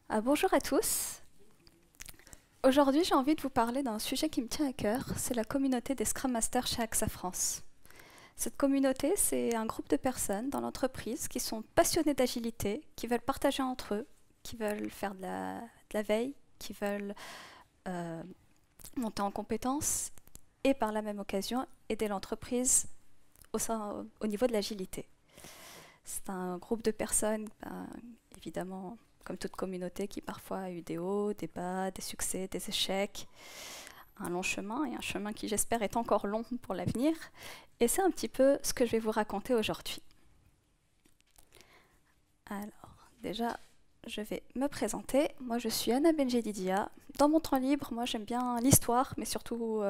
Bonjour à tous. Aujourd'hui, j'ai envie de vous parler d'un sujet qui me tient à cœur, c'est la communauté des Scrum Masters chez AXA France. Cette communauté, c'est un groupe de personnes dans l'entreprise qui sont passionnés d'agilité, qui veulent partager entre eux, qui veulent faire de la veille, qui veulent euh, monter en compétences et par la même occasion aider l'entreprise au niveau de l'agilité. C'est un groupe de personnes, évidemment, comme toute communauté, qui parfois a eu des hauts, des bas, des succès, des échecs, un long chemin, et un chemin qui, j'espère, est encore long pour l'avenir. Et c'est un petit peu ce que je vais vous raconter aujourd'hui. Alors, déjà, je vais me présenter. Moi, je suis Anna Benjedidia. Dans mon temps libre, moi, j'aime bien l'histoire, mais surtout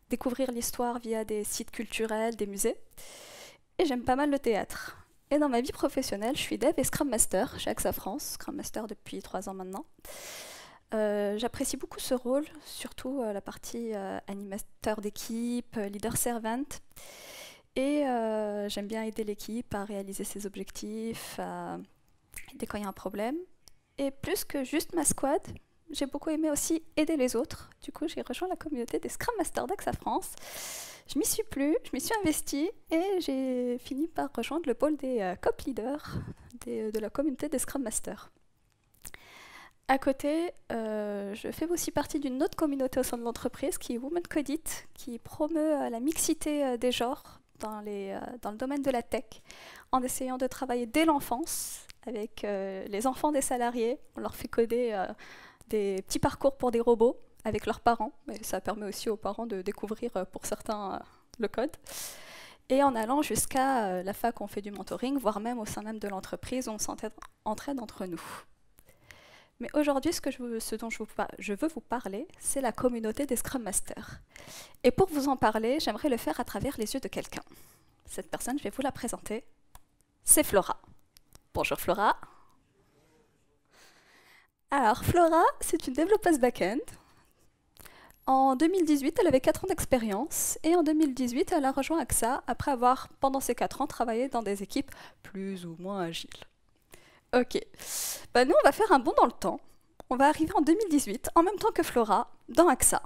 découvrir l'histoire via des sites culturels, des musées. Et j'aime pas mal le théâtre. Et dans ma vie professionnelle, je suis dev et Scrum Master chez AXA France, Scrum Master depuis 3 ans maintenant. J'apprécie beaucoup ce rôle, surtout la partie animateur d'équipe, leader servant. Et j'aime bien aider l'équipe à réaliser ses objectifs, à aider quand il y a un problème. Et plus que juste ma squad, j'ai beaucoup aimé aussi aider les autres. Du coup, j'ai rejoint la communauté des Scrum Masters d'AXA France. Je m'y suis plu, je m'y suis investie et j'ai fini par rejoindre le pôle des COP leaders de la communauté des Scrum Masters. À côté, je fais aussi partie d'une autre communauté au sein de l'entreprise qui est Women Code It, qui promeut la mixité des genres dans le domaine de la tech, en essayant de travailler dès l'enfance avec les enfants des salariés. On leur fait coder des petits parcours pour des robots avec leurs parents, mais ça permet aussi aux parents de découvrir pour certains le code. Et en allant jusqu'à la fac, on fait du mentoring, voire même au sein même de l'entreprise, on s'entraide entre nous. Mais aujourd'hui, ce dont je veux vous parler, c'est la communauté des Scrum Masters. Et pour vous en parler, j'aimerais le faire à travers les yeux de quelqu'un. Cette personne, je vais vous la présenter. C'est Flora. Bonjour Flora. Alors Flora, c'est une développeuse back-end. En 2018, elle avait 4 ans d'expérience et en 2018, elle a rejoint AXA après avoir, pendant ces 4 ans, travaillé dans des équipes plus ou moins agiles. Ok, nous on va faire un bond dans le temps. On va arriver en 2018, en même temps que Flora, dans AXA.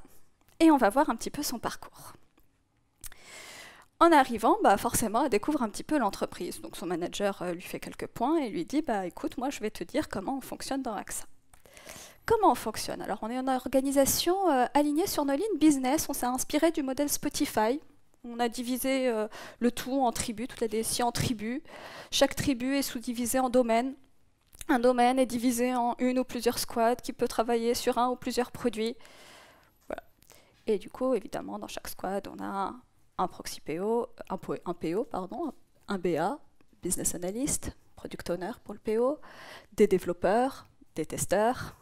Et on va voir un petit peu son parcours. En arrivant, forcément, elle découvre un petit peu l'entreprise. Donc son manager lui fait quelques points et lui dit écoute, moi je vais te dire comment on fonctionne dans AXA. Comment on fonctionne? Alors, on est une organisation alignée sur nos lignes business. On s'est inspiré du modèle Spotify. On a divisé le tout en tribus, toute la DSI en tribus. Chaque tribu est sous-divisée en domaines. Un domaine est divisé en une ou plusieurs squads qui peut travailler sur un ou plusieurs produits. Voilà. Et du coup, évidemment, dans chaque squad, on a un proxy PO, un PO, pardon, un BA, business analyst, product owner pour le PO, des développeurs, des testeurs.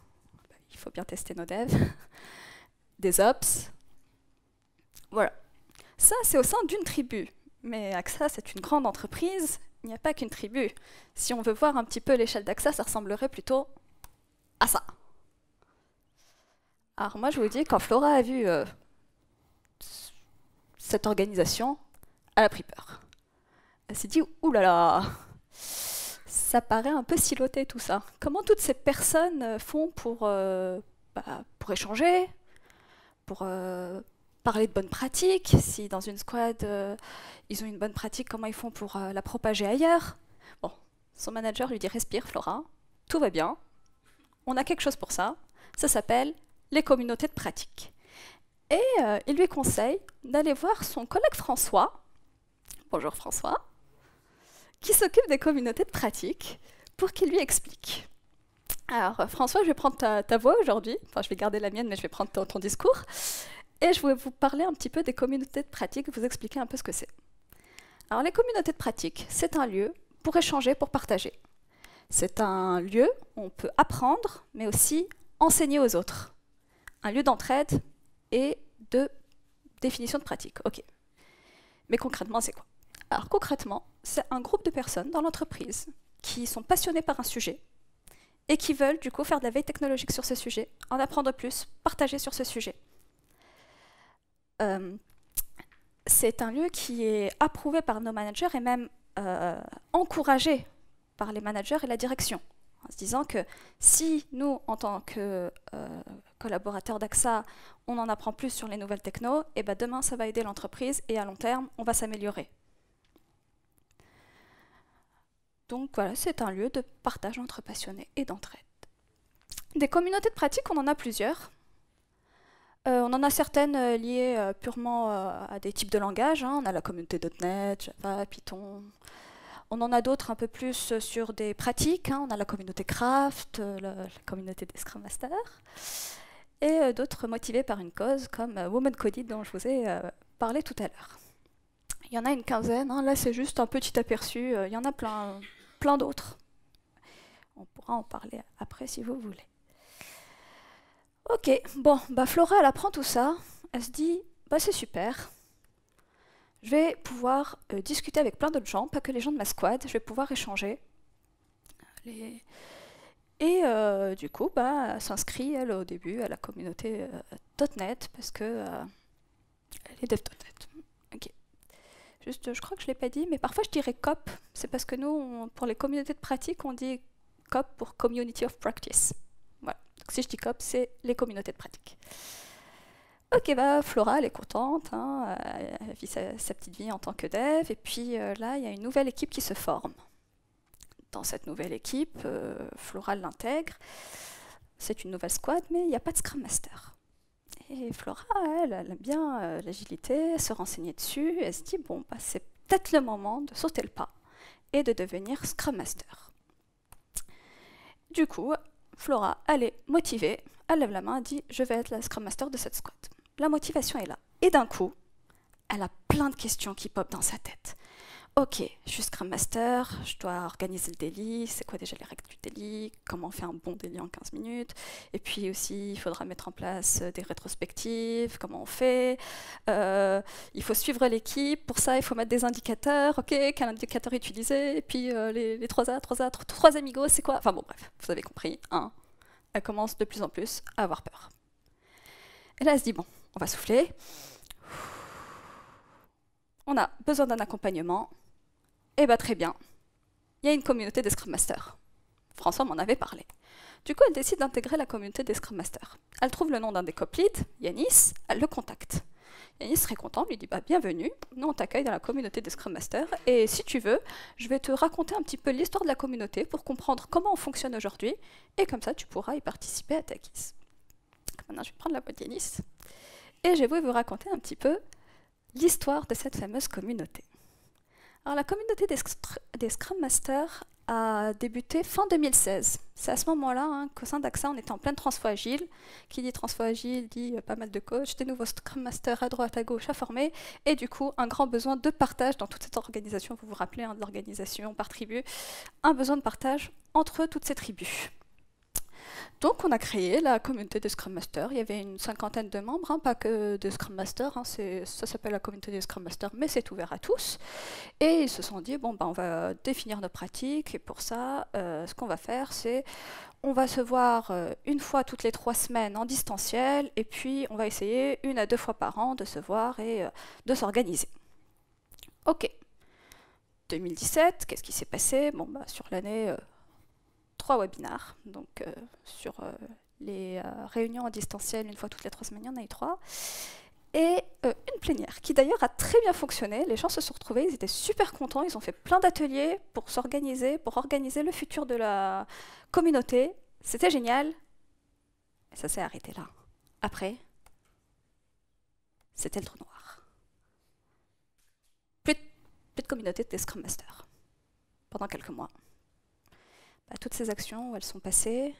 Il faut bien tester nos devs, des ops. Voilà. Ça, c'est au sein d'une tribu. Mais AXA, c'est une grande entreprise. Il n'y a pas qu'une tribu. Si on veut voir un petit peu l'échelle d'AXA, ça ressemblerait plutôt à ça. Alors moi, je vous dis, quand Flora a vu cette organisation, elle a pris peur. Elle s'est dit, oulala, ça paraît un peu siloté tout ça. Comment toutes ces personnes font pour échanger, pour parler de bonnes pratiques? Si dans une squad, ils ont une bonne pratique, comment ils font pour la propager ailleurs? Bon, son manager lui dit respire Flora, tout va bien, on a quelque chose pour ça, ça s'appelle les communautés de pratique. Et il lui conseille d'aller voir son collègue François, bonjour François, qui s'occupe des communautés de pratique, pour qu'il lui explique. Alors, François, je vais prendre ta voix aujourd'hui. Enfin, je vais garder la mienne, mais je vais prendre ton discours. Et je vais vous parler un petit peu des communautés de pratique, vous expliquer un peu ce que c'est. Alors, les communautés de pratique, c'est un lieu pour échanger, pour partager. C'est un lieu où on peut apprendre, mais aussi enseigner aux autres. Un lieu d'entraide et de définition de pratique. Ok. Mais concrètement, c'est quoi? Alors concrètement, c'est un groupe de personnes dans l'entreprise qui sont passionnées par un sujet et qui veulent du coup faire de la veille technologique sur ce sujet, en apprendre plus, partager sur ce sujet. C'est un lieu qui est approuvé par nos managers et même encouragé par les managers et la direction. en se disant que si nous, en tant que collaborateurs d'AXA, on en apprend plus sur les nouvelles techno, et ben demain ça va aider l'entreprise et à long terme, on va s'améliorer. Donc voilà, c'est un lieu de partage entre passionnés et d'entraide. Des communautés de pratique, on en a plusieurs. On en a certaines liées purement à des types de langage. Hein. On a la communauté .NET, Java, Python. On en a d'autres un peu plus sur des pratiques. Hein. On a la communauté Craft, la communauté des Scrum Masters. Et d'autres motivées par une cause, comme Women Coded, dont je vous ai parlé tout à l'heure. Il y en a une quinzaine. Hein. Là, c'est juste un petit aperçu. Il y en a plein d'autres. On pourra en parler après si vous voulez. Ok, bon, bah Flora, elle apprend tout ça. Elle se dit, bah c'est super. Je vais pouvoir discuter avec plein d'autres gens, pas que les gens de ma squad. Je vais pouvoir échanger. Et du coup, bah, elle s'inscrit, elle, au début, à la communauté .NET, parce que elle est dev.net. Ok. Juste, je crois que je ne l'ai pas dit, mais parfois je dirais COP. C'est parce que nous, pour les communautés de pratique, on dit COP pour Community of Practice. Voilà. Donc si je dis COP, c'est les communautés de pratique. Ok, bah Flora, elle est contente, hein, elle vit sa petite vie en tant que dev, et puis là, il y a une nouvelle équipe qui se forme. Dans cette nouvelle équipe, Flora l'intègre. C'est une nouvelle squad, mais il n'y a pas de Scrum Master. Et Flora, elle aime bien l'agilité, se renseigner dessus, elle se dit, bon, bah, c'est peut-être le moment de sauter le pas et de devenir Scrum Master. Du coup, Flora, elle est motivée, elle lève la main, elle dit, je vais être la Scrum Master de cette squad. La motivation est là. Et d'un coup, elle a plein de questions qui popent dans sa tête. Ok, je suis Scrum Master, je dois organiser le daily, c'est quoi déjà les règles du daily, comment on fait un bon daily en 15 minutes, et puis aussi il faudra mettre en place des rétrospectives, comment on fait, il faut suivre l'équipe, pour ça il faut mettre des indicateurs, ok, quel indicateur utiliser, et puis les 3 amigos, c'est quoi, enfin bon bref, vous avez compris, hein, elle commence de plus en plus à avoir peur. Et là elle se dit, bon, on va souffler, on a besoin d'un accompagnement. Eh bien, très bien. Il y a une communauté des Scrum Masters. François m'en avait parlé. Du coup, elle décide d'intégrer la communauté des Scrum Masters. Elle trouve le nom d'un des cop-leads, Yanis, elle le contacte. Yanis serait content, lui dit bah, bienvenue, nous on t'accueille dans la communauté des Scrum Masters, et si tu veux, je vais te raconter un petit peu l'histoire de la communauté pour comprendre comment on fonctionne aujourd'hui, et comme ça tu pourras y participer à ta guise. Maintenant, je vais prendre la voix de Yanis, et je vais vous raconter un petit peu l'histoire de cette fameuse communauté. Alors, la communauté des Scrum Masters a débuté fin 2016. C'est à ce moment-là hein, qu'au sein d'AXA, on était en pleine transfo agile. Qui dit transfo agile dit pas mal de coachs, des nouveaux Scrum Masters à droite, à gauche à former, et du coup, un grand besoin de partage dans toute cette organisation. Vous vous rappelez hein, de l'organisation par tribu, un besoin de partage entre toutes ces tribus. Donc on a créé la communauté des Scrum Masters, il y avait une 50aine de membres, hein, pas que des Scrum Masters, hein, ça s'appelle la communauté des Scrum Masters, mais c'est ouvert à tous. Et ils se sont dit, bon, ben, on va définir nos pratiques, et pour ça, ce qu'on va faire, c'est on va se voir une fois toutes les 3 semaines en distanciel, et puis on va essayer 1 à 2 fois par an de se voir et de s'organiser. Ok. 2017, qu'est-ce qui s'est passé? Bon, bah, sur l'année... 3 webinars, donc sur les réunions en distanciel, une fois toutes les 3 semaines, il y en a eu 3. Et une plénière, qui d'ailleurs a très bien fonctionné. Les gens se sont retrouvés, ils étaient super contents, ils ont fait plein d'ateliers pour s'organiser, pour organiser le futur de la communauté. C'était génial. Et ça s'est arrêté là. Après, c'était le trou noir. Plus de communauté des Scrum Masters pendant quelques mois. Bah, toutes ces actions, où elles sont passées,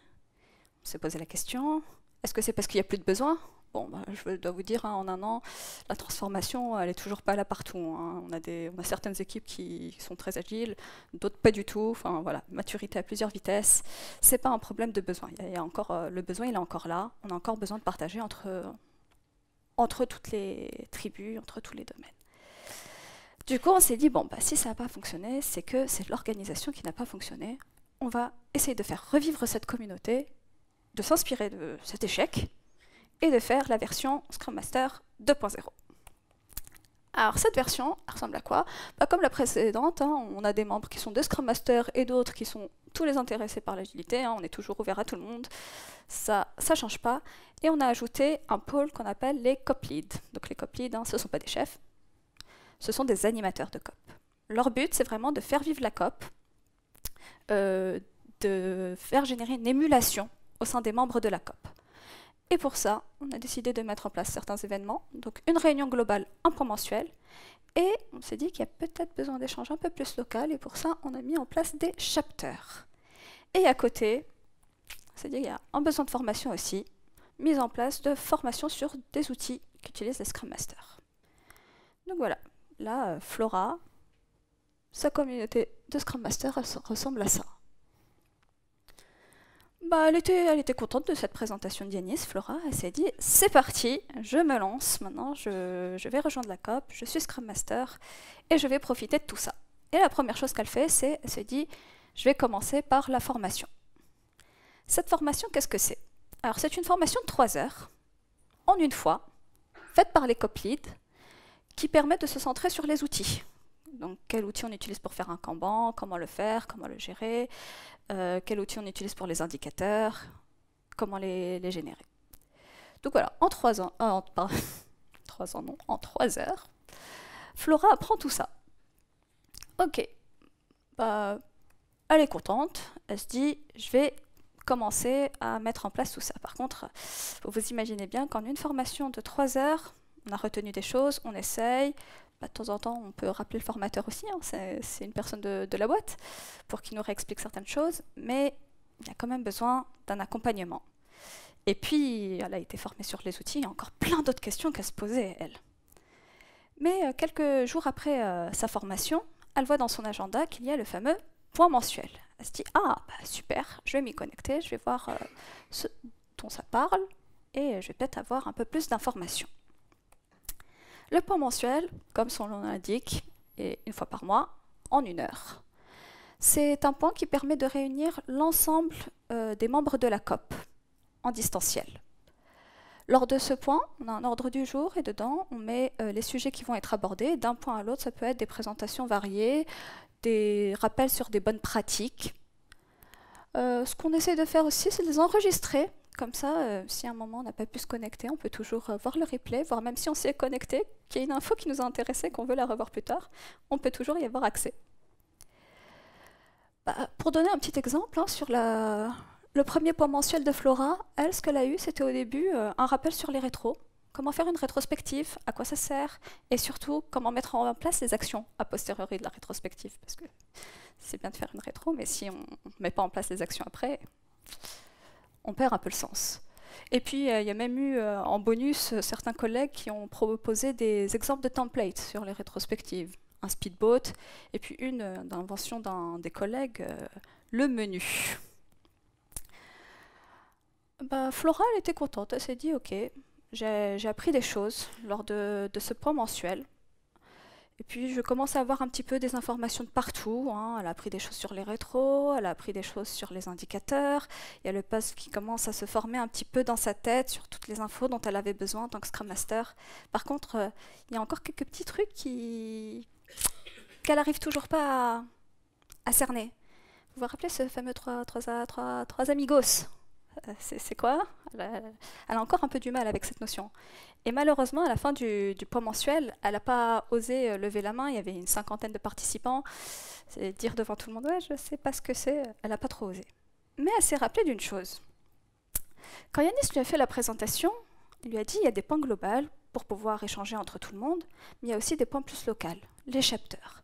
on s'est posé la question, est-ce que c'est parce qu'il n'y a plus de besoin? Bon, bah, je dois vous dire, hein, en un an, la transformation, elle n'est toujours pas là partout. Hein. On a certaines équipes qui sont très agiles, d'autres pas du tout. Enfin, voilà, maturité à plusieurs vitesses. Ce n'est pas un problème de besoin. Il y a encore, le besoin, il est encore là. On a encore besoin de partager entre toutes les tribus, entre tous les domaines. Du coup, on s'est dit, bon, bah, si ça n'a pas fonctionné, c'est que c'est l'organisation qui n'a pas fonctionné. On va essayer de faire revivre cette communauté, de s'inspirer de cet échec et de faire la version Scrum Master 2.0. Alors cette version, elle ressemble à quoi? Bah, comme la précédente, hein, on a des membres qui sont des Scrum Masters et d'autres qui sont tous les intéressés par l'agilité, hein, on est toujours ouvert à tout le monde, ça ne change pas. Et on a ajouté un pôle qu'on appelle les COP leads. Donc les COP leads, hein, ce ne sont pas des chefs, ce sont des animateurs de COP. Leur but, c'est vraiment de faire vivre la COP, de faire générer une émulation au sein des membres de la COP. Et pour ça, on a décidé de mettre en place certains événements, donc une réunion globale, un point mensuel, et on s'est dit qu'il y a peut-être besoin d'échanges un peu plus locaux, et pour ça, on a mis en place des chapters. Et à côté, on s'est dit qu'il y a un besoin de formation aussi, mise en place de formation sur des outils qu'utilisent les Scrum Masters. Donc voilà, là, Flora, sa communauté de Scrum Master ressemble à ça. Bah, elle était contente de cette présentation de Yanis, Flora. Elle s'est dit, c'est parti, je me lance, maintenant je vais rejoindre la COP, je suis Scrum Master, et je vais profiter de tout ça. Et la première chose qu'elle fait, c'est, elle se dit, je vais commencer par la formation. Cette formation, qu'est-ce que c'est? Alors, c'est une formation de 3 heures, en une fois, faite par les COP leads, qui permet de se centrer sur les outils. Donc, quel outil on utilise pour faire un Kanban, comment le faire, comment le gérer, quel outil on utilise pour les indicateurs, comment les générer. Donc voilà, en 3 ans, en 3 heures, Flora apprend tout ça. Ok, bah, elle est contente, elle se dit, je vais commencer à mettre en place tout ça. Par contre, vous imaginez bien qu'en une formation de 3 heures, on a retenu des choses, on essaye. Bah, de temps en temps, on peut rappeler le formateur aussi, hein, c'est une personne de la boîte, pour qu'il nous réexplique certaines choses, mais il y a quand même besoin d'un accompagnement. Et puis, elle a été formée sur les outils, il y a encore plein d'autres questions qu'elle se posait, elle. Mais quelques jours après sa formation, elle voit dans son agenda qu'il y a le fameux point mensuel. Elle se dit, ah, bah, super, je vais m'y connecter, je vais voir ce dont ça parle, et je vais peut-être avoir un peu plus d'informations. Le point mensuel, comme son nom l'indique, est une fois par mois, en 1 heure. C'est un point qui permet de réunir l'ensemble des membres de la COP en distanciel. Lors de ce point, on a un ordre du jour et dedans, on met les sujets qui vont être abordés. D'un point à l'autre, ça peut être des présentations variées, des rappels sur des bonnes pratiques. Ce qu'on essaie de faire aussi, c'est de les enregistrer. Comme ça, si à un moment on n'a pas pu se connecter, on peut toujours voir le replay, voire même si on s'y est connecté, qu'il y a une info qui nous a intéressé, qu'on veut la revoir plus tard, on peut toujours y avoir accès. Bah, pour donner un petit exemple, hein, sur le premier point mensuel de Flora, elle, ce qu'elle a eu, c'était au début un rappel sur les rétros, comment faire une rétrospective, à quoi ça sert, et surtout comment mettre en place les actions a posteriori de la rétrospective, parce que c'est bien de faire une rétro, mais si on ne met pas en place les actions après, on perd un peu le sens. Et puis, il y a même eu en bonus certains collègues qui ont proposé des exemples de templates sur les rétrospectives. Un speedboat, et puis une d'invention d'un des collègues, le menu. Bah, Flora, elle était contente, elle s'est dit, ok, j'ai appris des choses lors de ce point mensuel. Et puis je commence à avoir un petit peu des informations de partout, hein. Elle a appris des choses sur les rétros, elle a appris des choses sur les indicateurs. Il y a le puzzle qui commence à se former un petit peu dans sa tête sur toutes les infos dont elle avait besoin en tant que Scrum Master. Par contre, il y a encore quelques petits trucs qu'elle n'arrive toujours pas à cerner. Vous vous rappelez ce fameux trois amigos? C'est quoi? Elle a encore un peu du mal avec cette notion. Et malheureusement, à la fin du point mensuel, elle n'a pas osé lever la main. Il y avait une 50aine de participants. C'est dire devant tout le monde, ouais, je ne sais pas ce que c'est. Elle n'a pas trop osé. Mais elle s'est rappelée d'une chose. Quand Yanis lui a fait la présentation, il lui a dit, il y a des points globaux pour pouvoir échanger entre tout le monde, mais il y a aussi des points plus locaux, les chapters.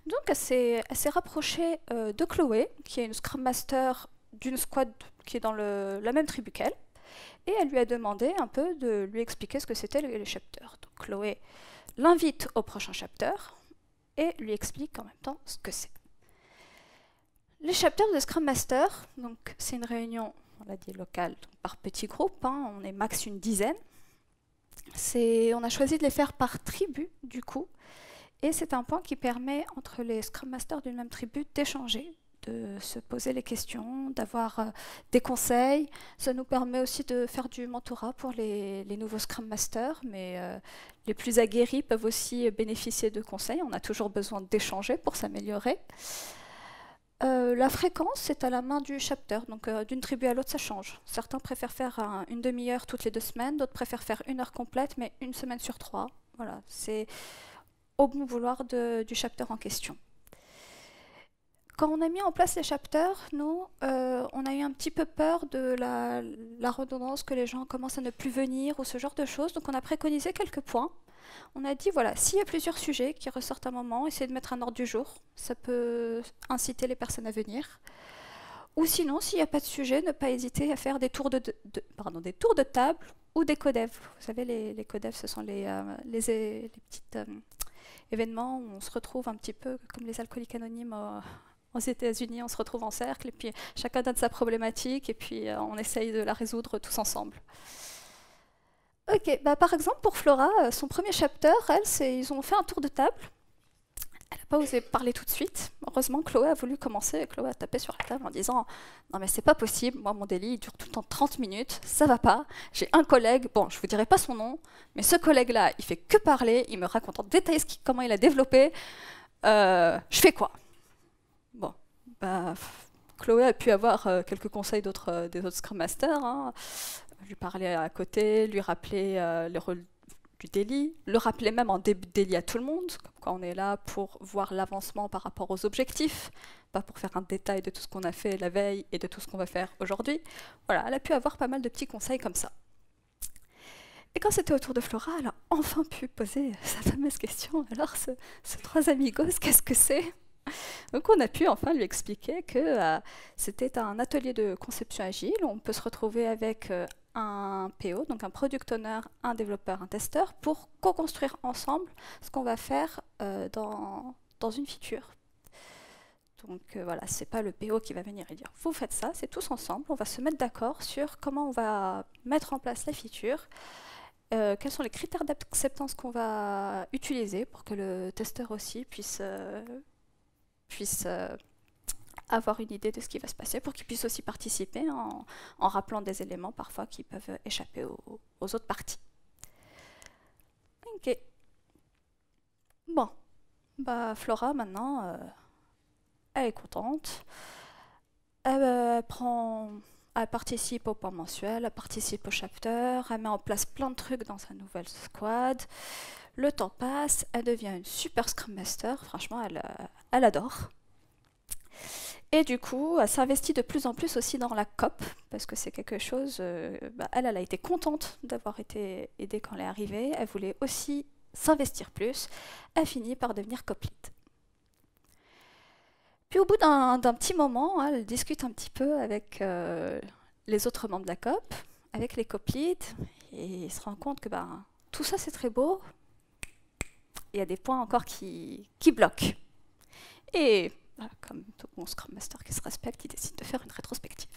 Donc elle s'est rapprochée de Chloé, qui est une Scrum Master d'une squad qui est dans la même tribu qu'elle, et elle lui a demandé un peu de lui expliquer ce que c'était les chapters. Donc Chloé l'invite au prochain chapter et lui explique en même temps ce que c'est. Les chapters de Scrum Master, donc c'est une réunion, on l'a dit, locale, par petits groupes, hein, on est max une dizaine. On a choisi de les faire par tribu, du coup, et c'est un point qui permet entre les Scrum Masters d'une même tribu d'échanger, de se poser les questions, d'avoir des conseils. Ça nous permet aussi de faire du mentorat pour les nouveaux Scrum Masters, mais les plus aguerris peuvent aussi bénéficier de conseils. On a toujours besoin d'échanger pour s'améliorer. La fréquence, c'est à la main du chapter, donc d'une tribu à l'autre, ça change. Certains préfèrent faire une demi-heure toutes les 2 semaines, d'autres préfèrent faire une heure complète, mais une semaine sur 3. Voilà, c'est au bon vouloir du chapter en question. Quand on a mis en place les chapters, nous, on a eu un petit peu peur de la redondance, que les gens commencent à ne plus venir ou ce genre de choses, donc on a préconisé quelques points. On a dit, voilà, s'il y a plusieurs sujets qui ressortent à un moment, essayez de mettre un ordre du jour. Ça peut inciter les personnes à venir. Ou sinon, s'il n'y a pas de sujet, ne pas hésiter à faire des tours des tours de table ou des codev. Vous savez, les codev, ce sont les petits événements où on se retrouve un petit peu comme les alcooliques anonymes aux États-Unis. On se retrouve en cercle et puis chacun donne sa problématique et puis on essaye de la résoudre tous ensemble. Ok, bah par exemple pour Flora, son premier chapter, ils ont fait un tour de table. Elle n'a pas osé parler tout de suite. Heureusement, Chloé a voulu commencer. Chloé a tapé sur la table en disant « Non mais c'est pas possible, moi mon délit il dure tout le temps 30 minutes, ça va pas. J'ai un collègue, bon je vous dirai pas son nom, mais ce collègue-là, il fait que parler, il me raconte en détail comment il a développé. Je fais quoi ?» Bon, bah Chloé a pu avoir quelques conseils des autres Scrum Masters, hein. Lui parler à côté, lui rappeler le rôle du délit, le rappeler même en début de délit à tout le monde, quand on est là pour voir l'avancement par rapport aux objectifs, pas pour faire un détail de tout ce qu'on a fait la veille et de tout ce qu'on va faire aujourd'hui. Voilà, elle a pu avoir pas mal de petits conseils comme ça. Et quand c'était au tour de Flora, elle a enfin pu poser sa fameuse question. Alors, ce trois amigos, qu'est-ce que c'est ? Donc on a pu enfin lui expliquer que c'était un atelier de conception agile. On peut se retrouver avec un PO, donc un product owner, un développeur, un testeur, pour co-construire ensemble ce qu'on va faire dans une feature. Donc voilà, c'est pas le PO qui va venir et dire vous faites ça, c'est tous ensemble, on va se mettre d'accord sur comment on va mettre en place la feature, quels sont les critères d'acceptance qu'on va utiliser pour que le testeur aussi puisse avoir une idée de ce qui va se passer, pour qu'ils puissent aussi participer en rappelant des éléments parfois qui peuvent échapper aux autres parties. Ok. Bon, bah Flora maintenant, elle est contente. Elle participe au point mensuel, elle participe au chapter, elle met en place plein de trucs dans sa nouvelle squad. Le temps passe, elle devient une super Scrum Master, franchement elle adore. Et du coup, elle s'investit de plus en plus aussi dans la COP, parce que c'est quelque chose... elle a été contente d'avoir été aidée quand elle est arrivée, elle voulait aussi s'investir plus, elle finit par devenir COP lead. Puis au bout d'un petit moment, elle discute un petit peu avec les autres membres de la COP, avec les COP leads, et elle se rend compte que tout ça c'est très beau, il y a des points encore qui bloquent. Et comme tout bon Scrum Master qui se respecte, il décide de faire une rétrospective.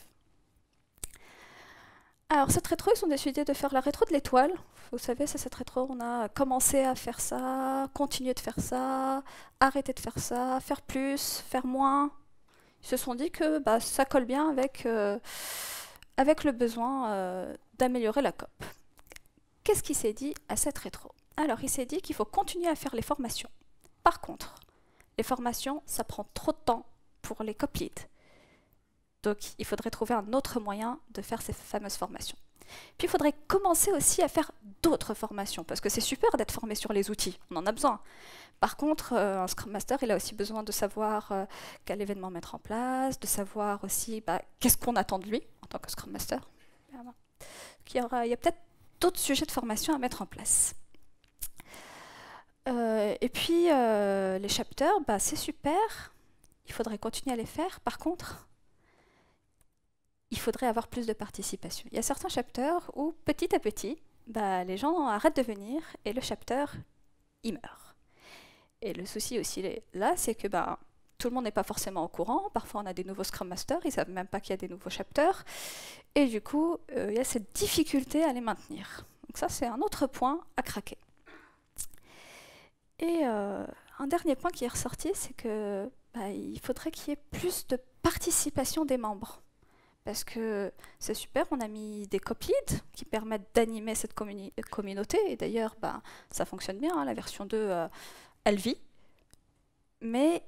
Alors cette rétro, ils ont décidé de faire la rétro de l'étoile. Vous savez, c'est cette rétro, on a commencé à faire ça, continué de faire ça, arrêté de faire ça, faire plus, faire moins. Ils se sont dit que ça colle bien avec le besoin d'améliorer la COP. Qu'est-ce qui s'est dit à cette rétro? Alors il s'est dit qu'il faut continuer à faire les formations. Par contre, les formations, ça prend trop de temps pour les COP leads. Donc il faudrait trouver un autre moyen de faire ces fameuses formations. Puis il faudrait commencer aussi à faire d'autres formations, parce que c'est super d'être formé sur les outils, on en a besoin. Par contre, un Scrum Master, il a aussi besoin de savoir quel événement mettre en place, de savoir aussi qu'est-ce qu'on attend de lui en tant que Scrum Master. Il y a peut-être d'autres sujets de formation à mettre en place. Et puis les chapters, c'est super, il faudrait continuer à les faire. Par contre, il faudrait avoir plus de participation. Il y a certains chapters où, petit à petit, les gens arrêtent de venir et le chapter, il meurt. Et le souci aussi là, c'est que tout le monde n'est pas forcément au courant. Parfois, on a des nouveaux Scrum Masters, ils ne savent même pas qu'il y a des nouveaux chapters. Et du coup, il y a cette difficulté à les maintenir. Donc ça, c'est un autre point à craquer. Et un dernier point qui est ressorti, c'est que il faudrait qu'il y ait plus de participation des membres. Parce que c'est super, on a mis des COP leads qui permettent d'animer cette communauté. Et d'ailleurs, ça fonctionne bien, hein, la version 2, elle vit. Mais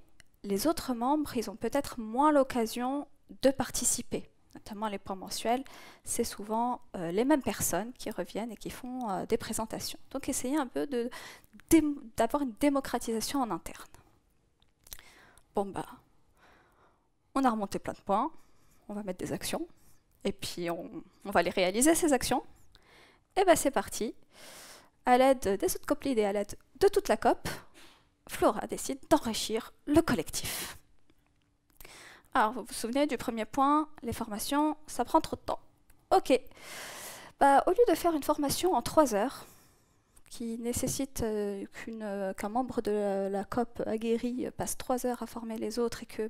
les autres membres, ils ont peut-être moins l'occasion de participer. Notamment les points mensuels, c'est souvent les mêmes personnes qui reviennent et qui font des présentations. Donc essayez un peu d'avoir une démocratisation en interne. Bon bah, on a remonté plein de points, on va mettre des actions, et puis on va les réaliser ces actions. Et bah c'est parti. À l'aide des autres COP leads et à l'aide de toute la COP, Flora décide d'enrichir le collectif. Alors, vous vous souvenez du premier point, les formations, ça prend trop de temps. Ok. Bah, au lieu de faire une formation en 3 heures, qui nécessite qu'un membre de la COP aguerri passe 3 heures à former les autres et que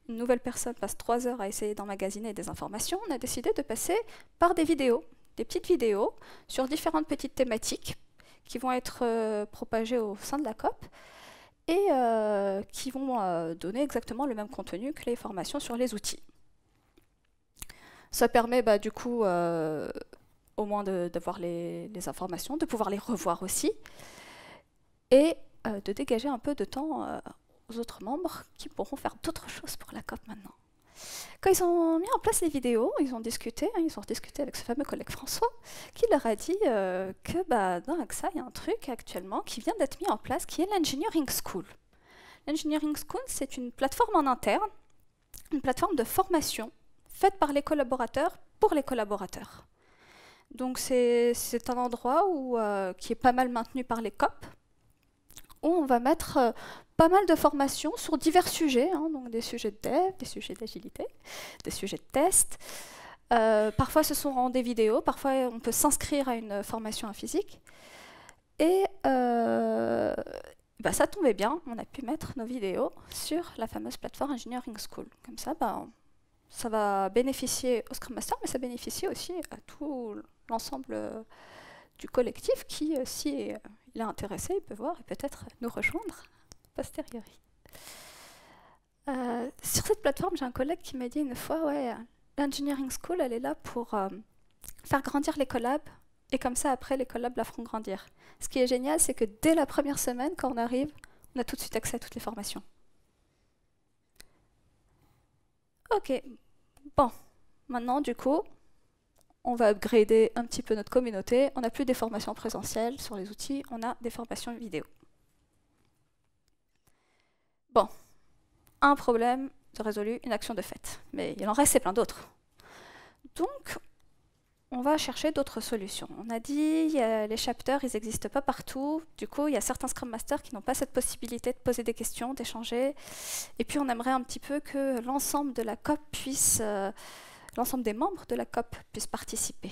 une nouvelle personne passe 3 heures à essayer d'emmagasiner des informations, on a décidé de passer par des vidéos, des petites vidéos sur différentes petites thématiques qui vont être propagées au sein de la COP et qui vont donner exactement le même contenu que les formations sur les outils. Ça permet du coup au moins d'avoir les informations, de pouvoir les revoir aussi, et de dégager un peu de temps aux autres membres qui pourront faire d'autres choses pour la COP maintenant. Quand ils ont mis en place les vidéos, ils ont discuté avec ce fameux collègue François, qui leur a dit que dans AXA, il y a un truc actuellement qui vient d'être mis en place, qui est l'Engineering School. L'Engineering School, c'est une plateforme en interne, une plateforme de formation faite par les collaborateurs pour les collaborateurs. Donc c'est un endroit qui est pas mal maintenu par les COP, où on va mettre pas mal de formations sur divers sujets, donc des sujets de dev, des sujets d'agilité, des sujets de test. Parfois ce sont des vidéos, parfois on peut s'inscrire à une formation en physique. Et ça tombait bien, on a pu mettre nos vidéos sur la fameuse plateforme Engineering School. Comme ça, ça va bénéficier au Scrum Master, mais ça bénéficie aussi à tout l'ensemble du collectif qui, si il est intéressé, il peut voir et peut-être nous rejoindre posteriori. Sur cette plateforme, j'ai un collègue qui m'a dit une fois, ouais, l'Engineering School, elle est là pour faire grandir les collabs, et comme ça, après, les collabs la feront grandir. Ce qui est génial, c'est que dès la première semaine, quand on arrive, on a tout de suite accès à toutes les formations. Ok, bon, maintenant, du coup, on va upgrader un petit peu notre communauté. On n'a plus des formations présentielles sur les outils, on a des formations vidéo. Bon, un problème de résolu, une action de fait. Mais il en reste plein d'autres. Donc, on va chercher d'autres solutions. On a dit, les chapters, ils n'existent pas partout. Du coup, il y a certains Scrum Masters qui n'ont pas cette possibilité de poser des questions, d'échanger. Et puis, on aimerait un petit peu que l'ensemble de la COP puisse... l'ensemble des membres de la COP puissent participer.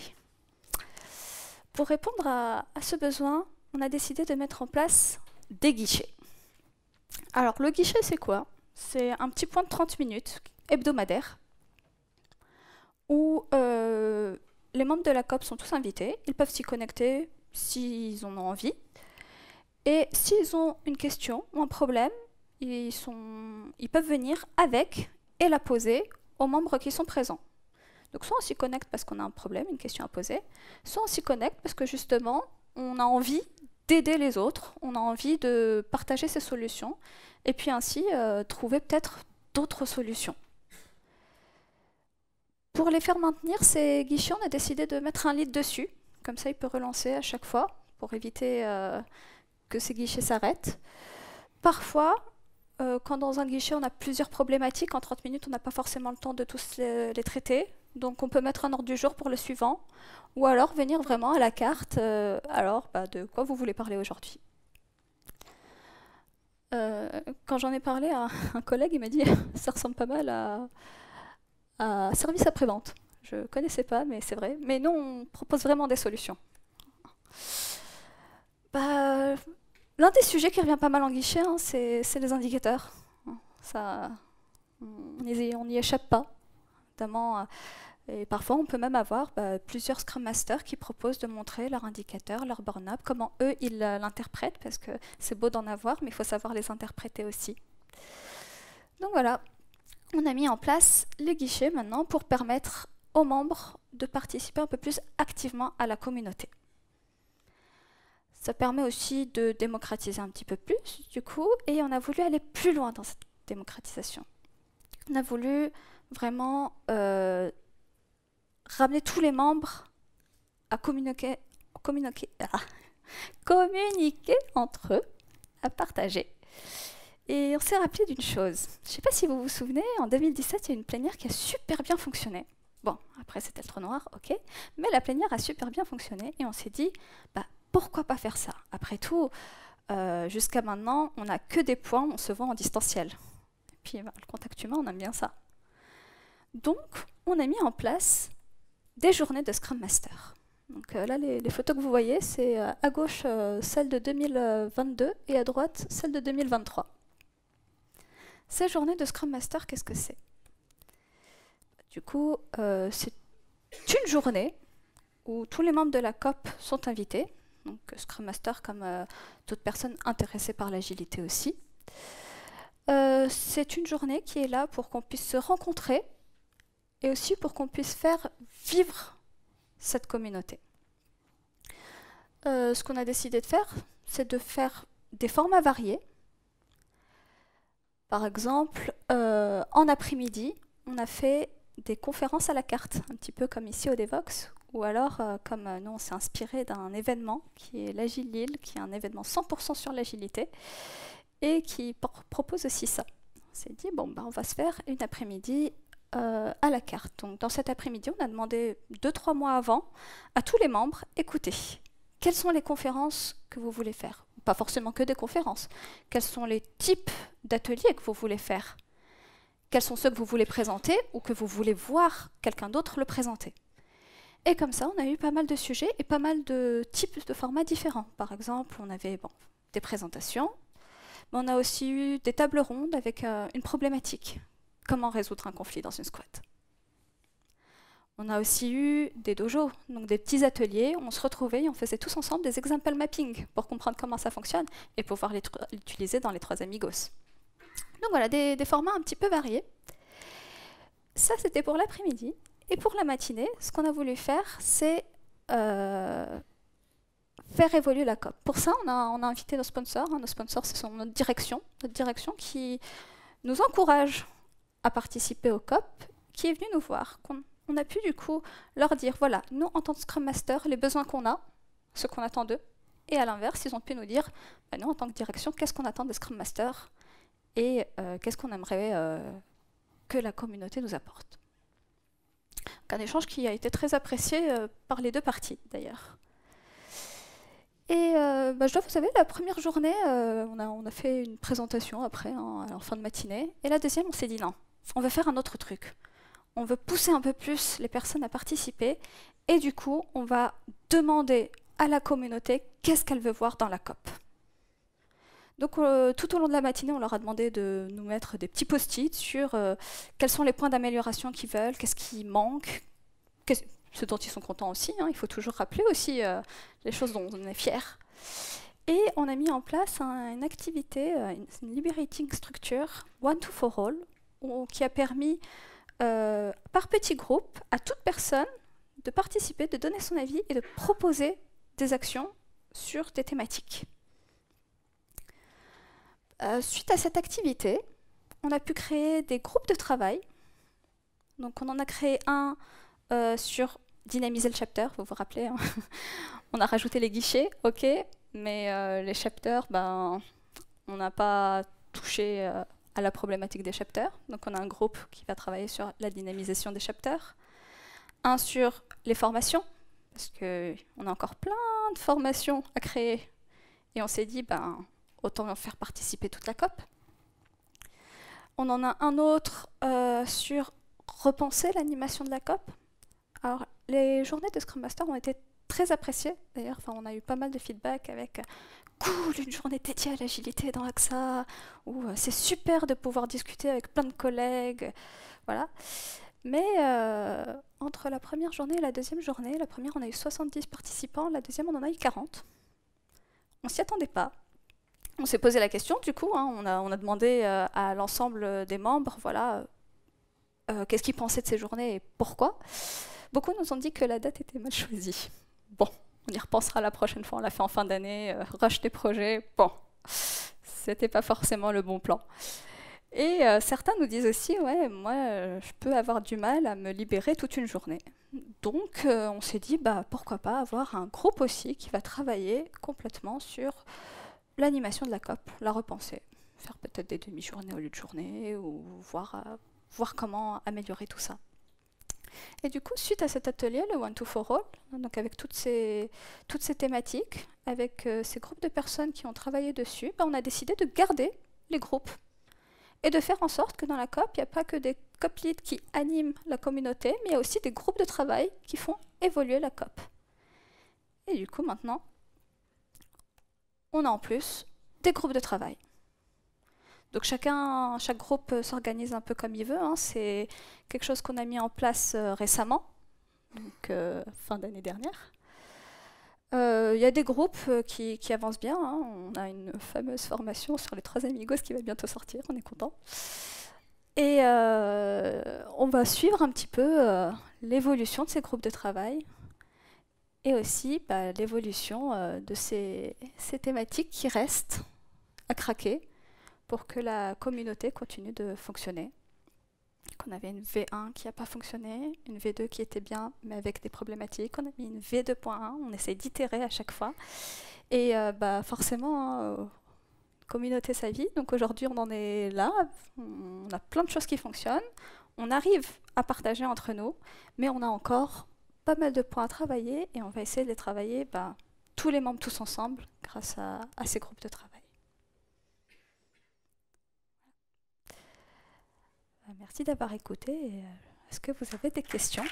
Pour répondre à ce besoin, on a décidé de mettre en place des guichets. Alors, le guichet, c'est quoi? C'est un petit point de 30 minutes hebdomadaire où les membres de la COP sont tous invités. Ils peuvent s'y connecter s'ils en ont envie. Et s'ils ont une question ou un problème, ils peuvent venir avec et la poser aux membres qui sont présents. Donc soit on s'y connecte parce qu'on a un problème, une question à poser, soit on s'y connecte parce que justement, on a envie d'aider les autres, on a envie de partager ses solutions, et puis ainsi trouver peut-être d'autres solutions. Pour les faire maintenir, ces guichets, on a décidé de mettre un lead dessus, comme ça il peut relancer à chaque fois, pour éviter que ces guichets s'arrêtent. Parfois, quand dans un guichet on a plusieurs problématiques, en 30 minutes on n'a pas forcément le temps de tous les traiter, donc on peut mettre un ordre du jour pour le suivant, ou alors venir vraiment à la carte, de quoi vous voulez parler aujourd'hui. Quand j'en ai parlé à un collègue, il m'a dit ça ressemble pas mal à service après-vente. Je ne connaissais pas, mais c'est vrai. Mais nous, on propose vraiment des solutions. L'un des sujets qui revient pas mal en guichet, c'est les indicateurs. Ça, on n'y échappe pas. Notamment, et parfois, on peut même avoir plusieurs Scrum Masters qui proposent de montrer leurs indicateurs, leur burn-up, comment eux, ils l'interprètent, parce que c'est beau d'en avoir, mais il faut savoir les interpréter aussi. Donc voilà, on a mis en place les guichets maintenant pour permettre aux membres de participer un peu plus activement à la communauté. Ça permet aussi de démocratiser un petit peu plus, du coup, et on a voulu aller plus loin dans cette démocratisation. On a voulu vraiment ramener tous les membres à communiquer entre eux, à partager. Et on s'est rappelé d'une chose. Je ne sais pas si vous vous souvenez, en 2017, il y a une plénière qui a super bien fonctionné. Bon, après c'était le trou noir, ok, mais la plénière a super bien fonctionné et on s'est dit, bah, pourquoi pas faire ça? Après tout, jusqu'à maintenant, on n'a que des points, on se voit en distanciel. Et puis bah, le contact humain, on aime bien ça. Donc, on a mis en place des journées de Scrum Master. Donc là, les photos que vous voyez, c'est à gauche celle de 2022 et à droite celle de 2023. Ces journées de Scrum Master, qu'est-ce que c'est? Du coup, c'est une journée où tous les membres de la COP sont invités, donc Scrum Master comme toute personne intéressée par l'agilité aussi. C'est une journée qui est là pour qu'on puisse se rencontrer et aussi pour qu'on puisse faire vivre cette communauté. Ce qu'on a décidé de faire, c'est de faire des formats variés. Par exemple, en après-midi, on a fait des conférences à la carte, un petit peu comme ici au Devox, ou alors, comme nous, on s'est inspiré d'un événement qui est l'Agile Lille, qui est un événement 100% sur l'agilité, et qui propose aussi ça. On s'est dit, bon, bah, on va se faire une après-midi à la carte. Donc, dans cet après-midi, on a demandé 2-3 mois avant à tous les membres, écoutez, quelles sont les conférences que vous voulez faire? Pas forcément que des conférences. Quels sont les types d'ateliers que vous voulez faire? Quels sont ceux que vous voulez présenter ou que vous voulez voir quelqu'un d'autre le présenter? Et comme ça, on a eu pas mal de sujets et pas mal de types de formats différents. Par exemple, on avait des présentations, mais on a aussi eu des tables rondes avec une problématique. Comment résoudre un conflit dans une squad? On a aussi eu des dojos, donc des petits ateliers où on se retrouvait et on faisait tous ensemble des example mapping pour comprendre comment ça fonctionne et pouvoir l'utiliser dans les 3 amigos. Donc voilà, des formats un petit peu variés. Ça, c'était pour l'après-midi. Et pour la matinée, ce qu'on a voulu faire, c'est faire évoluer la COP. Pour ça, on a invité nos sponsors. Nos sponsors, ce sont notre direction qui nous encourage à participer au COP, qui est venue nous voir. On a pu du coup leur dire, voilà, nous en tant que Scrum Master, les besoins qu'on a, ce qu'on attend d'eux, et à l'inverse, ils ont pu nous dire, bah, nous en tant que direction, qu'est-ce qu'on attend des Scrum Masters et qu'est-ce qu'on aimerait que la communauté nous apporte. Donc, un échange qui a été très apprécié par les 2 parties d'ailleurs. Et bah, je dois vous savez, la première journée, on a fait une présentation après, en fin de matinée, et la deuxième, on s'est dit non, on va faire un autre truc. On veut pousser un peu plus les personnes à participer et du coup, on va demander à la communauté qu'est-ce qu'elle veut voir dans la COP. Donc tout au long de la matinée, on leur a demandé de nous mettre des petits post-it sur quels sont les points d'amélioration qu'ils veulent, qu'est-ce qui manque, ce dont ils sont contents aussi. Il faut toujours rappeler aussi les choses dont on est fier. Et on a mis en place une activité, une liberating structure, one to for all, qui a permis par petits groupes à toute personne de participer, de donner son avis et de proposer des actions sur des thématiques. Suite à cette activité, on a pu créer des groupes de travail. Donc on en a créé un sur dynamiser le chapter, vous vous rappelez, hein. On a rajouté les guichets, ok, mais les chapters, ben, on n'a pas touché à la problématique des chapters. Donc on a un groupe qui va travailler sur la dynamisation des chapters. Un sur les formations, parce qu'on a encore plein de formations à créer. Et on s'est dit, ben, autant faire participer toute la COP. On en a un autre sur repenser l'animation de la COP. Alors, les journées de Scrum Master ont été très appréciées. D'ailleurs, on a eu pas mal de feedback avec cool, une journée dédiée à l'agilité dans AXA, ou c'est super de pouvoir discuter avec plein de collègues. Voilà. Mais entre la première journée et la deuxième journée, la première on a eu 70 participants, la deuxième on en a eu 40. On s'y attendait pas. On s'est posé la question du coup, hein, on a demandé à l'ensemble des membres, voilà, qu'est-ce qu'ils pensaient de ces journées et pourquoi. Beaucoup nous ont dit que la date était mal choisie. Bon, on y repensera la prochaine fois, on l'a fait en fin d'année, rush des projets, bon, c'était pas forcément le bon plan. Et certains nous disent aussi, ouais, moi, je peux avoir du mal à me libérer toute une journée. Donc, on s'est dit, bah, pourquoi pas avoir un groupe aussi qui va travailler complètement sur l'animation de la COP, la repenser, faire peut-être des demi-journées au lieu de journée, ou voir comment améliorer tout ça. Et du coup, suite à cet atelier, le One to For All, donc avec toutes ces thématiques, avec ces groupes de personnes qui ont travaillé dessus, bah, on a décidé de garder les groupes et de faire en sorte que dans la COP, il n'y a pas que des COP leads qui animent la communauté, mais il y a aussi des groupes de travail qui font évoluer la COP. Et du coup, maintenant, on a en plus des groupes de travail. Donc chaque groupe s'organise un peu comme il veut, hein. C'est quelque chose qu'on a mis en place récemment, donc fin d'année dernière. Il y a des groupes qui avancent bien, hein. On a une fameuse formation sur les 3 amigos qui va bientôt sortir, on est content. Et on va suivre un petit peu l'évolution de ces groupes de travail et aussi l'évolution de ces thématiques qui restent à craquer pour que la communauté continue de fonctionner. On avait une V1 qui n'a pas fonctionné, une V2 qui était bien mais avec des problématiques, on a mis une V2.1, on essaie d'itérer à chaque fois. Et forcément, communauté sa vie, donc aujourd'hui on en est là, on a plein de choses qui fonctionnent, on arrive à partager entre nous, mais on a encore pas mal de points à travailler et on va essayer de les travailler tous les membres tous ensemble grâce à ces groupes de travail. Merci d'avoir écouté. Est-ce que vous avez des questions ?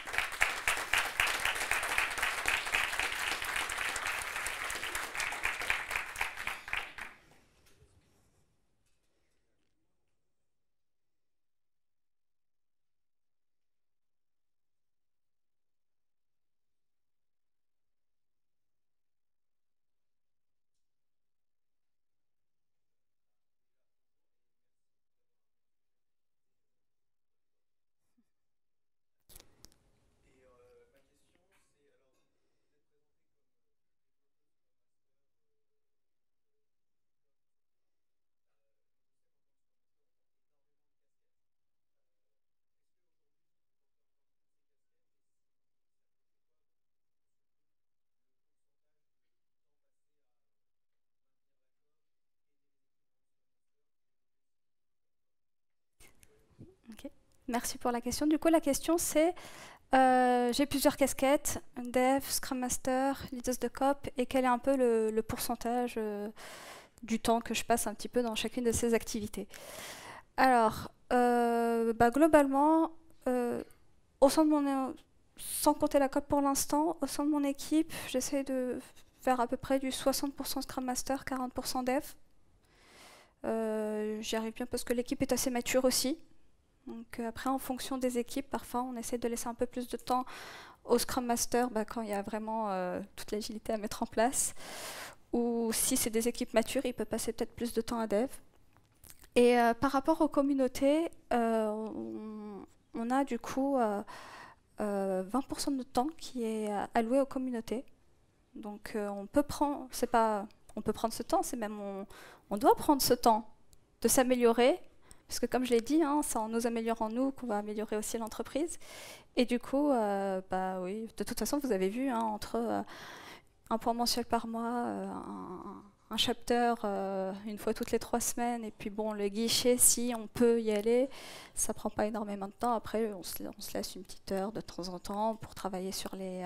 Okay. Merci pour la question. Du coup, la question c'est, j'ai plusieurs casquettes, Dev, Scrum Master, Leaders de COP, et quel est un peu le pourcentage du temps que je passe un petit peu dans chacune de ces activités. Alors, globalement, au sein de sans compter la COP pour l'instant, au sein de mon équipe, j'essaie de faire à peu près du 60% Scrum Master, 40% Dev. J'y arrive bien parce que l'équipe est assez mature aussi. Donc après, en fonction des équipes, parfois on essaie de laisser un peu plus de temps au Scrum Master quand il y a vraiment toute l'agilité à mettre en place. Ou si c'est des équipes matures, il peut passer peut-être plus de temps à Dev. Et par rapport aux communautés, on a du coup 20% de temps qui est alloué aux communautés. Donc on peut prendre ce temps, c'est même on doit prendre ce temps de s'améliorer. Parce que comme je l'ai dit, hein, c'est en nous améliorant nous qu'on va améliorer aussi l'entreprise. Et du coup, oui, de toute façon, vous avez vu, hein, entre un point mensuel par mois, un chapter une fois toutes les 3 semaines, et puis bon, le guichet, si on peut y aller, ça prend pas énormément de temps. Après, on se laisse une petite heure de temps en temps pour travailler sur les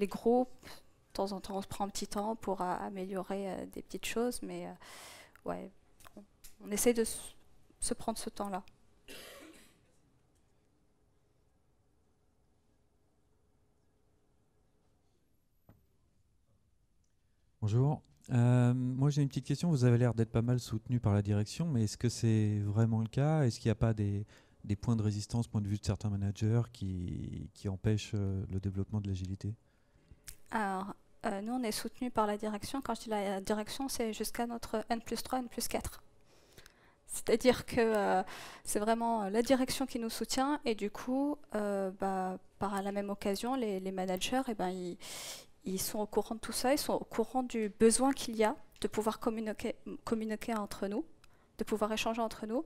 groupes. De temps en temps, on se prend un petit temps pour améliorer des petites choses, mais ouais. On essaie de se prendre ce temps-là. Bonjour. Moi j'ai une petite question. Vous avez l'air d'être pas mal soutenu par la direction, mais est-ce que c'est vraiment le cas? Est-ce qu'il n'y a pas des points de résistance, point de vue de certains managers qui empêchent le développement de l'agilité? Alors, nous on est soutenu par la direction. Quand je dis la direction, c'est jusqu'à notre N+3, N+4. C'est-à-dire que c'est vraiment la direction qui nous soutient et du coup, par la même occasion, les managers, ils sont au courant de tout ça, ils sont au courant du besoin qu'il y a de pouvoir communiquer entre nous de pouvoir échanger entre nous,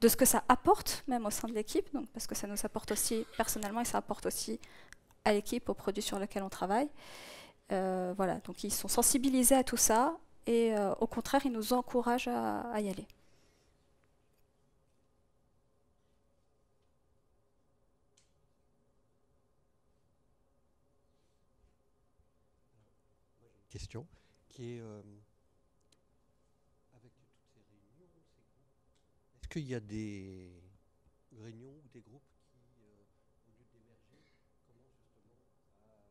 de ce que ça apporte même au sein de l'équipe, donc parce que ça nous apporte aussi personnellement et ça apporte aussi à l'équipe, aux produits sur lesquels on travaille. Voilà, donc ils sont sensibilisés à tout ça et au contraire, ils nous encouragent à y aller. Question qui est avec toutes ces réunions, est-ce qu'il y a des réunions ou des groupes qui, au lieu d'émerger, commencent justement à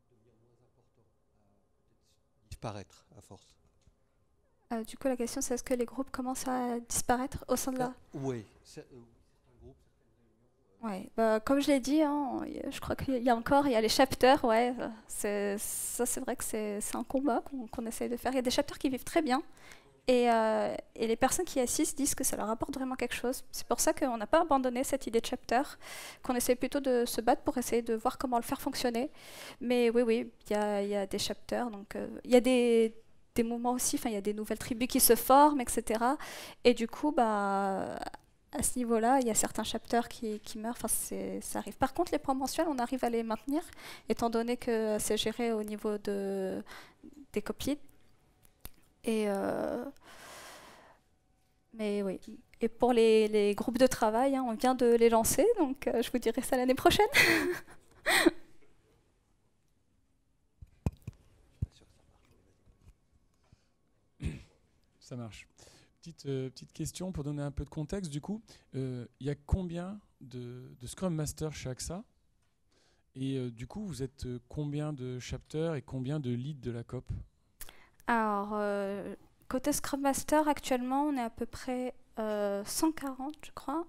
devenir moins importants, à peut-être disparaître à force? Du coup, la question, c'est est-ce que les groupes commencent à disparaître au sein de la... Oui, certains groupes, certaines réunions. Ouais, bah, comme je l'ai dit, hein, je crois qu'il y a encore, il y a les chapters, ouais, ça c'est vrai que c'est un combat qu'on essaye de faire. Il y a des chapters qui vivent très bien et les personnes qui assistent disent que ça leur apporte vraiment quelque chose. C'est pour ça qu'on n'a pas abandonné cette idée de chapter, qu'on essaie plutôt de se battre pour essayer de voir comment le faire fonctionner. Mais oui, il y a des chapters, donc il y a des moments aussi, enfin il y a des nouvelles tribus qui se forment, etc. Et du coup, bah à ce niveau-là, il y a certains chapters qui meurent, enfin, ça arrive. Par contre, les points mensuels, on arrive à les maintenir, étant donné que c'est géré au niveau des copies. Mais oui. Et pour les groupes de travail, hein, on vient de les lancer, donc je vous dirai ça l'année prochaine. Ça marche. Petite question pour donner un peu de contexte du coup. Il y a combien de Scrum Master chez AXA? Et du coup, vous êtes combien de chapters et combien de leads de la COP? Alors, côté Scrum Master, actuellement, on est à peu près 140, je crois.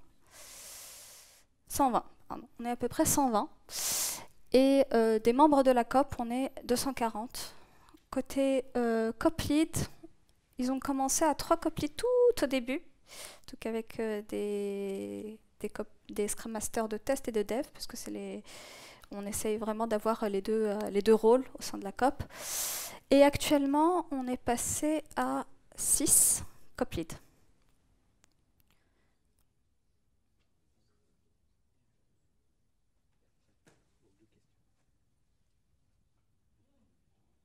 120, pardon. On est à peu près 120. Et des membres de la COP, on est 240. Côté COP Lead, ils ont commencé à 3 COP Lead tout au début, donc avec des Scrum Masters de test et de dev, parce que on essaye vraiment d'avoir les deux rôles au sein de la COP. Et actuellement, on est passé à 6 COP Lead.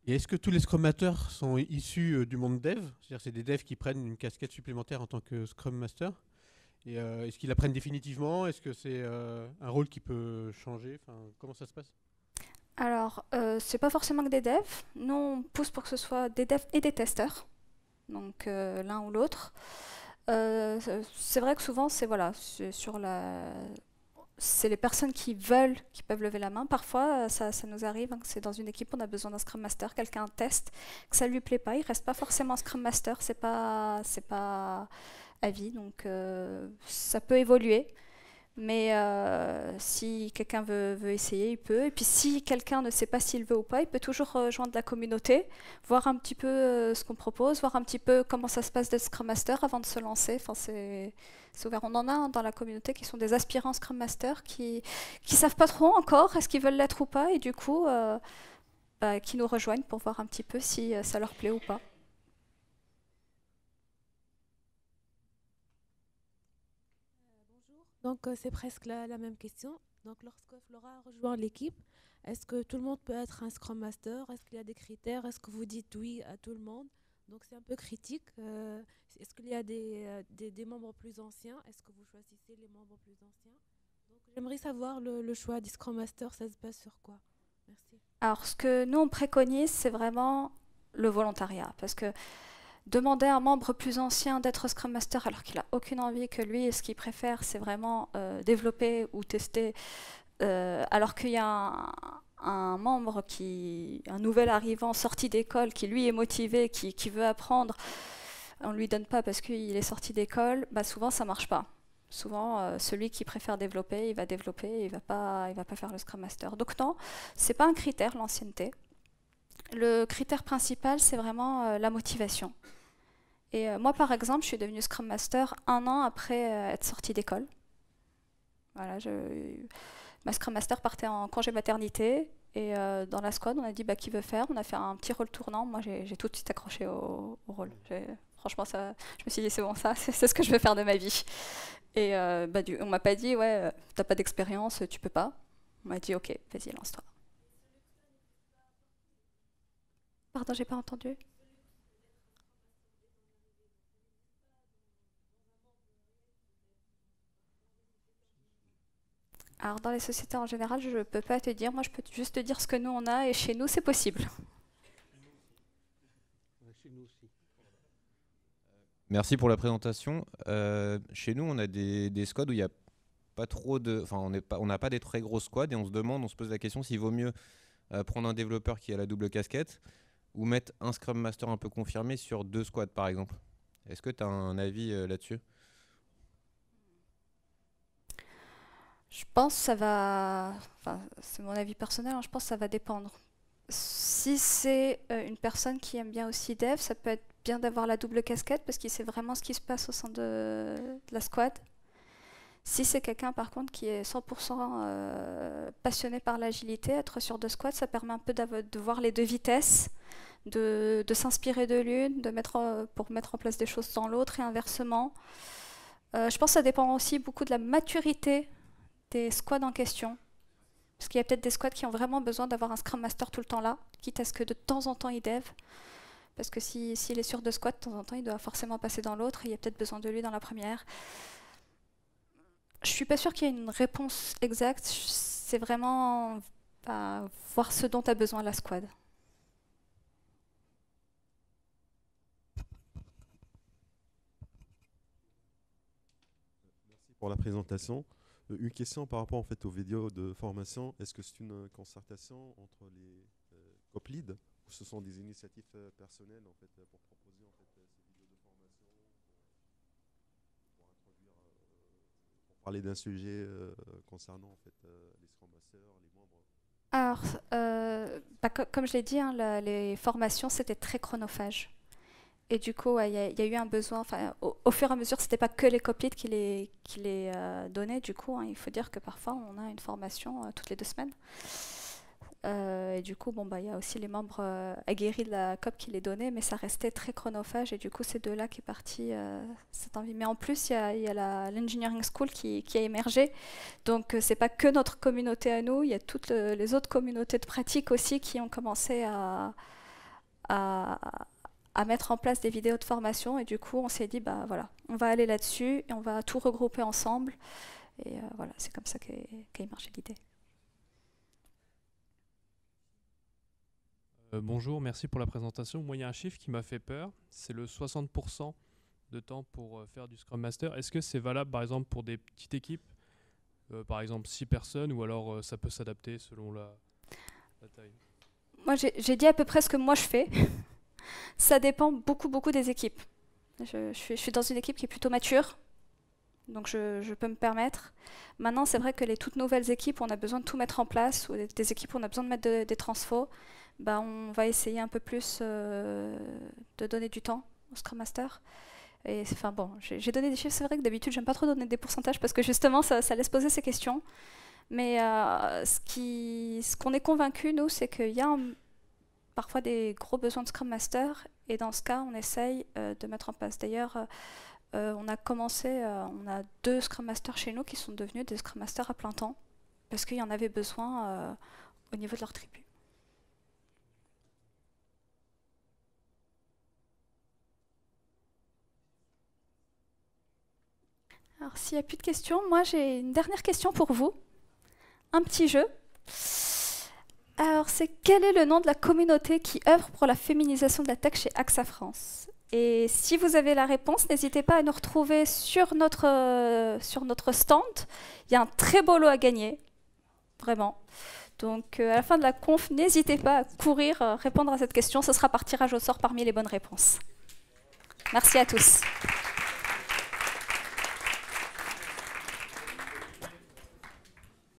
Et est-ce que tous les Scrum Masters sont issus du monde dev? C'est-à-dire c'est des devs qui prennent une casquette supplémentaire en tant que Scrum Master? Et est-ce qu'ils la prennent définitivement? Est-ce que c'est un rôle qui peut changer? Enfin, comment ça se passe? Alors, c'est pas forcément que des devs. Nous, on pousse pour que ce soit des devs et des testeurs, donc l'un ou l'autre. C'est vrai que souvent, c'est les personnes qui veulent, qui peuvent lever la main. Parfois, ça nous arrive, hein, que c'est dans une équipe, on a besoin d'un Scrum Master, quelqu'un teste, que ça lui plaît pas, il reste pas forcément Scrum Master, c'est pas à vie, donc ça peut évoluer. Mais si quelqu'un veut essayer, il peut. Et puis si quelqu'un ne sait pas s'il veut ou pas, il peut toujours rejoindre la communauté, voir un petit peu ce qu'on propose, voir un petit peu comment ça se passe d'être Scrum Master avant de se lancer. Enfin, c'est ouvert. On en a un dans la communauté qui sont des aspirants Scrum Master qui savent pas trop encore est-ce qu'ils veulent l'être ou pas, et du coup, qui nous rejoignent pour voir un petit peu si ça leur plaît ou pas. Donc, c'est presque la même question. Donc, lorsque Flora rejoint l'équipe, est-ce que tout le monde peut être un Scrum Master? Est-ce qu'il y a des critères? Est-ce que vous dites oui à tout le monde? Donc, c'est un peu critique. Est-ce qu'il y a des membres plus anciens? Est-ce que vous choisissez les membres plus anciens? Donc, j'aimerais savoir le choix du Scrum Master, ça se base sur quoi? Merci. Alors, ce que nous, on préconise, c'est vraiment le volontariat. Parce que demander à un membre plus ancien d'être Scrum Master alors qu'il n'a aucune envie, que lui, ce qu'il préfère, c'est vraiment développer ou tester, alors qu'il y a un membre un nouvel arrivant sorti d'école, qui lui est motivé, qui veut apprendre, on ne lui donne pas parce qu'il est sorti d'école, bah souvent ça ne marche pas. Souvent, celui qui préfère développer, il va développer, il va pas faire le Scrum Master. Donc non, ce n'est pas un critère, l'ancienneté. Le critère principal, c'est vraiment la motivation. Et moi, par exemple, je suis devenue Scrum Master 1 an après être sortie d'école. Voilà, ma Scrum Master partait en congé maternité. Et dans la squad, on a dit qui veut faire. On a fait un petit rôle tournant. Moi, j'ai tout de suite accroché au rôle. Franchement, ça, je me suis dit, c'est bon, ça, c'est ce que je veux faire de ma vie. Et on m'a pas dit, ouais, t'as pas d'expérience, tu peux pas. On m'a dit, ok, vas-y, lance-toi. Pardon, j'ai pas entendu. Alors, dans les sociétés en général, je peux pas te dire. Moi, je peux juste te dire ce que nous, on a. Et chez nous, c'est possible. Chez nous aussi. Merci pour la présentation. Chez nous, on a des squads où il n'y a pas trop de... Enfin, on n'a pas des très gros squads et on se pose la question s'il vaut mieux prendre un développeur qui a la double casquette ou mettre un Scrum Master un peu confirmé sur 2 squads, par exemple. Est-ce que tu as un avis là-dessus ? Je pense que ça va... Enfin, c'est mon avis personnel, hein, je pense que ça va dépendre. Si c'est une personne qui aime bien aussi dev, ça peut être bien d'avoir la double casquette parce qu'il sait vraiment ce qui se passe au sein de la squad. Si c'est quelqu'un par contre qui est 100% passionné par l'agilité, être sur 2 squads, ça permet un peu de voir les 2 vitesses, de s'inspirer de l'une, pour mettre en place des choses dans l'autre et inversement. Je pense que ça dépend aussi beaucoup de la maturité des squads en question. Parce qu'il y a peut-être des squads qui ont vraiment besoin d'avoir un Scrum Master tout le temps là, quitte à ce que de temps en temps il dev. Parce que s'il est sur 2 squads, de temps en temps il doit forcément passer dans l'autre et il y a peut-être besoin de lui dans la première. Je suis pas sûre qu'il y ait une réponse exacte. C'est vraiment voir ce dont a besoin la squad. Merci pour la présentation. Une question par rapport en fait aux vidéos de formation. Est-ce que c'est une concertation entre les cop leads ou ce sont des initiatives personnelles en fait pour proposer en fait ces vidéos de formation pour introduire, pour parler d'un sujet concernant en fait les Scrum Masters, les membres? Alors, comme je l'ai dit, hein, les formations c'était très chronophage. Et du coup, il y a eu un besoin, enfin, au fur et à mesure, c'était pas que les cop leads qui les donnaient. Du coup, hein, il faut dire que parfois, on a une formation toutes les 2 semaines. Et du coup, bon, il y a aussi les membres aguerris de la COP qui les donnaient, mais ça restait très chronophage. Et du coup, c'est de là qu'est partie cette envie. Mais en plus, il y a l'Engineering School qui a émergé. Donc, c'est pas que notre communauté à nous, il y a toutes les autres communautés de pratique aussi qui ont commencé à mettre en place des vidéos de formation et du coup on s'est dit bah voilà, on va aller là-dessus et on va tout regrouper ensemble et voilà, c'est comme ça qu'a émergé l'idée. Bonjour, merci pour la présentation. Moi il y a un chiffre qui m'a fait peur, c'est le 60% de temps pour faire du Scrum Master. Est-ce que c'est valable par exemple pour des petites équipes, par exemple 6 personnes ou alors ça peut s'adapter selon la taille? Moi j'ai dit à peu près ce que moi je fais. Ça dépend beaucoup des équipes. Je suis dans une équipe qui est plutôt mature, donc je peux me permettre. Maintenant, c'est vrai que les toutes nouvelles équipes, on a besoin de tout mettre en place, ou des équipes où on a besoin de mettre des transfos, bah, on va essayer un peu plus de donner du temps au Scrum Master. Et enfin bon, j'ai donné des chiffres, c'est vrai que d'habitude, j'aime pas trop donner des pourcentages parce que justement, ça laisse poser ces questions. Mais ce qu'on est convaincu, nous, c'est qu'il y a parfois des gros besoins de Scrum Master et dans ce cas on essaye de mettre en place. D'ailleurs on a 2 Scrum Masters chez nous qui sont devenus des Scrum Masters à plein temps parce qu'il y en avait besoin au niveau de leur tribu. Alors s'il n'y a plus de questions, moi j'ai une dernière question pour vous, un petit jeu. Alors, c'est quel est le nom de la communauté qui œuvre pour la féminisation de la tech chez AXA France? Et si vous avez la réponse, n'hésitez pas à nous retrouver sur notre stand. Il y a un très beau lot à gagner, vraiment. Donc, à la fin de la conf, n'hésitez pas à courir, répondre à cette question. Ce sera par tirage au sort parmi les bonnes réponses. Merci à tous.